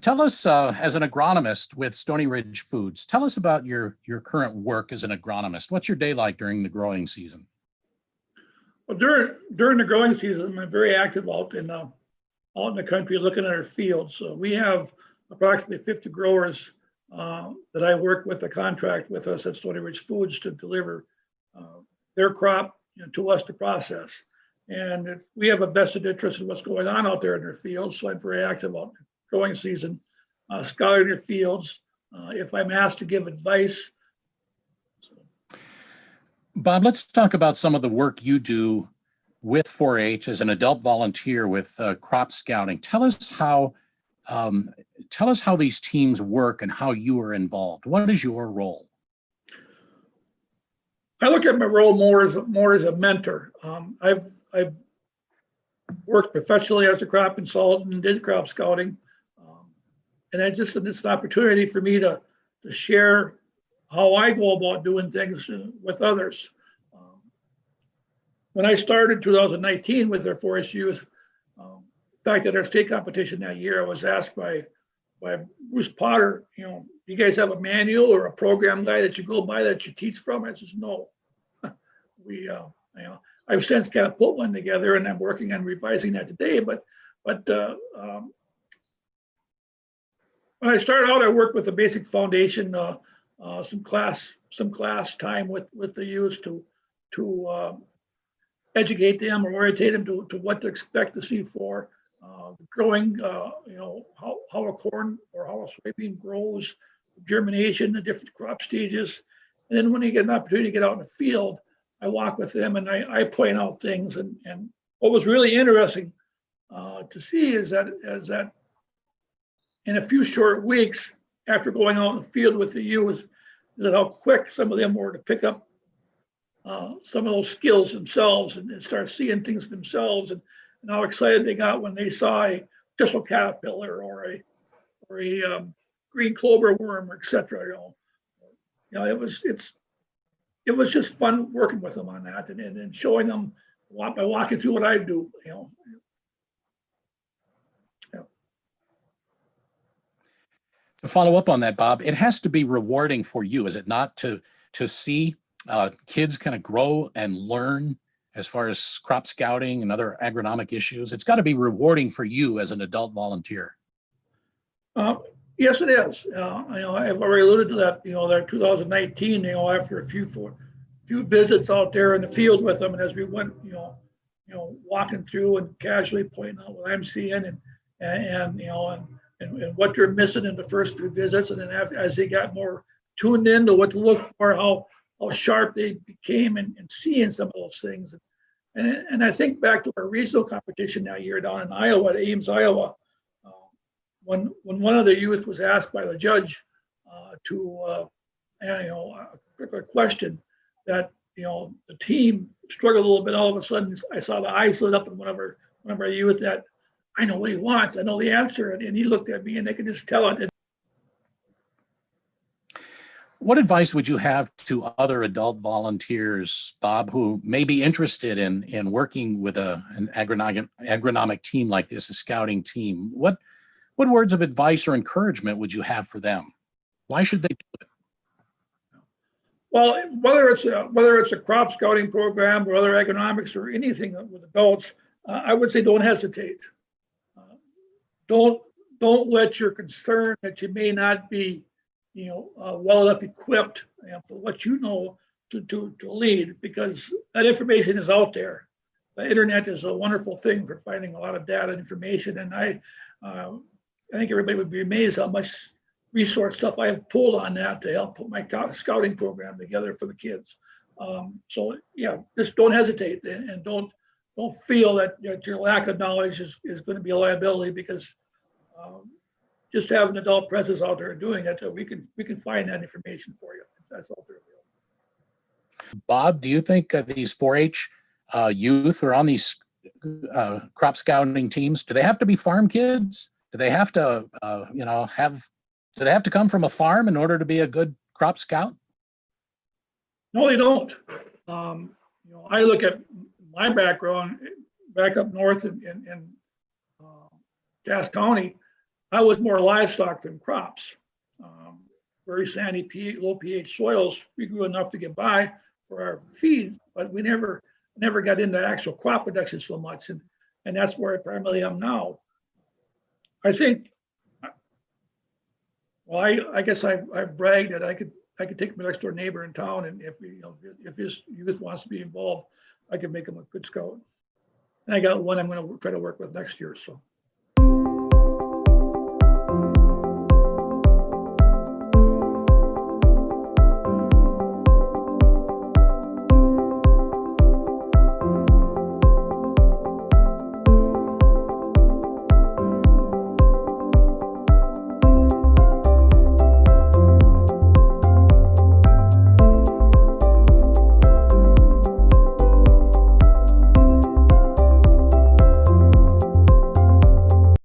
tell us, as an agronomist with Stony Ridge Foods, tell us about your current work as an agronomist. What's your day like during the growing season? Well, during the growing season, I'm very active out in the country looking at our fields. So we have approximately 50 growers that I work with, a contract with us at Stony Ridge Foods to deliver their crop to us to process. And if we have a vested interest in what's going on out there in their fields, so I'm very active out in the growing season, scouring their fields. If I'm asked to give advice. Bob, let's talk about some of the work you do with 4-H as an adult volunteer with crop scouting. Tell us how these teams work and how you are involved. What is your role? I look at my role more as a mentor. I've worked professionally as a crop consultant and did crop scouting, and it's an opportunity for me to share how I go about doing things with others. When I started 2019 with our 4-H youth, in fact, at our state competition that year, I was asked by Bruce Potter, you guys have a manual or a program guide that you go by that you teach from? I says, no. I've since kind of put one together, and I'm working on revising that today. But when I started out, I worked with the basic foundation, some class time with the youth to educate them or orientate them to what to expect to see for growing, how a corn or how a soybean grows, germination, the different crop stages. And then when you get an opportunity to get out in the field, I walk with them and I point out things. And what was really interesting to see is that in a few short weeks after going out in the field with the youth, is that how quick some of them were to pick up some of those skills themselves and start seeing things themselves, and how excited they got when they saw a thistle caterpillar or a green clover worm, etc. It was just fun working with them on that and showing them by walking through what I do. Yeah. To follow up on that, Bob, it has to be rewarding for you, is it not, to see kids kind of grow and learn as far as crop scouting and other agronomic issues? It's got to be rewarding for you as an adult volunteer. Yes, it is. I've already alluded to that. That 2019. After a few visits out there in the field with them, and as we went, walking through and casually pointing out what I'm seeing and what they're missing in the first few visits, and then as they got more tuned in to what to look for, how sharp they became and seeing some of those things. And I think back to our regional competition that year down in Iowa, at Ames, Iowa, when one of the youth was asked by the judge a particular question that the team struggled a little bit. All of a sudden, I saw the eyes lit up in one of our youth that I know what he wants. I know the answer, and he looked at me, and they could just tell it. What advice would you have to other adult volunteers, Bob, who may be interested in working with an agronomic team like this, a scouting team? What words of advice or encouragement would you have for them? Why should they do it? Well, whether it's a crop scouting program or other agronomics or anything with adults, I would say don't hesitate. Don't let your concern that you may not be well enough equipped for what to lead, because that information is out there. The internet is a wonderful thing for finding a lot of data and information, and I think everybody would be amazed how much resource stuff I have pulled on that to help put my scouting program together for the kids. So yeah, just don't hesitate, and don't feel that your lack of knowledge is going to be a liability, because just have an adult presence out there doing it, we can find that information for you. That's all there is. Bob, do you think these 4-H youth who are on these crop scouting teams, do they have to be farm kids? Do they have to do they have to come from a farm in order to be a good crop scout? No, they don't. I look at my background back up north in Cass County. I was more livestock than crops. Very sandy, low pH soils. We grew enough to get by for our feed, but we never got into actual crop production so much, and that's where I primarily am now. I think. Well, I guess I've bragged that I could take my next door neighbor in town, and if his youth wants to be involved, I could make him a good scout. And I got one I'm going to try to work with next year. So